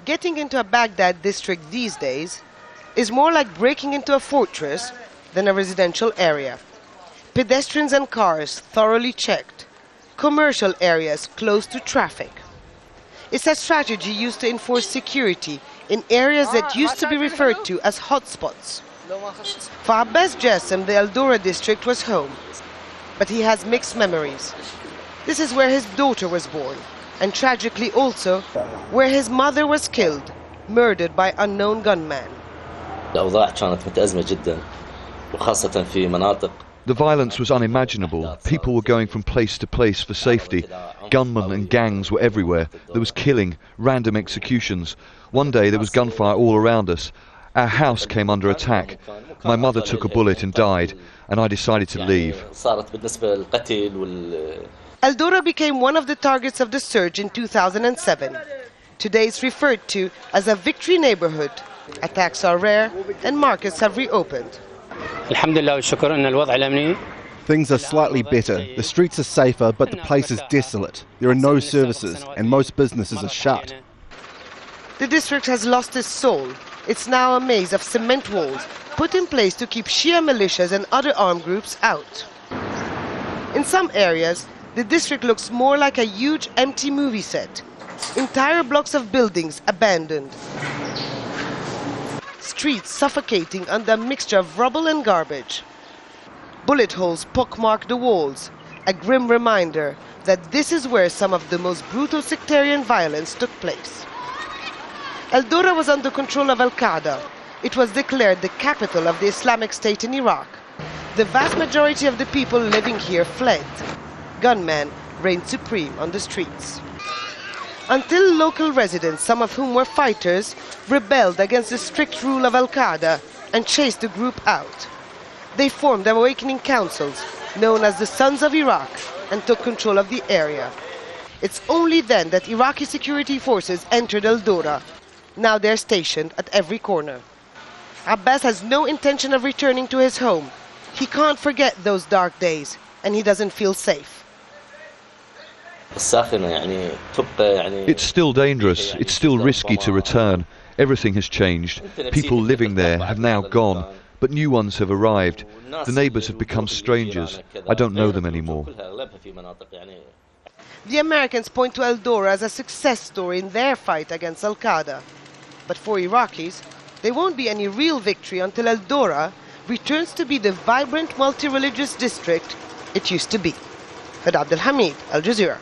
Getting into a Baghdad district these days is more like breaking into a fortress than a residential area. Pedestrians and cars thoroughly checked. Commercial areas close to traffic. It's a strategy used to enforce security in areas that used to be referred to as hotspots. For Abbas Jassim, the al-Doura district was home, but he has mixed memories. This is where his daughter was born, and tragically also where his mother was killed, murdered by unknown gunmen. The violence was unimaginable. People were going from place to place for safety. Gunmen and gangs were everywhere. There was killing, random executions. One day there was gunfire all around us. Our house came under attack. My mother took a bullet and died, and I decided to leave. Al-Doura became one of the targets of the surge in 2007. Today it's referred to as a victory neighborhood. Attacks are rare and markets have reopened. Things are slightly better. The streets are safer, but the place is desolate. There are no services, and most businesses are shut. The district has lost its soul. It's now a maze of cement walls put in place to keep Shia militias and other armed groups out. In some areas, the district looks more like a huge empty movie set. Entire blocks of buildings abandoned. Streets suffocating under a mixture of rubble and garbage. Bullet holes pockmark the walls, a grim reminder that this is where some of the most brutal sectarian violence took place. Al-Doura was under control of al-Qaeda. It was declared the capital of the Islamic State in Iraq. The vast majority of the people living here fled. Gunmen reigned supreme on the streets. Until local residents, some of whom were fighters, rebelled against the strict rule of al-Qaeda and chased the group out. They formed awakening councils, known as the Sons of Iraq, and took control of the area. It's only then that Iraqi security forces entered al-Doura. Now they're stationed at every corner. Abbas has no intention of returning to his home. He can't forget those dark days, and he doesn't feel safe. It's still dangerous. It's still risky to return. Everything has changed. People living there have now gone, but new ones have arrived. The neighbors have become strangers. I don't know them anymore. The Americans point to al-Doura as a success story in their fight against al-Qaeda. But for Iraqis, there won't be any real victory until al-Doura returns to be the vibrant multi-religious district it used to be. Abdel-Hamid, Al Jazeera.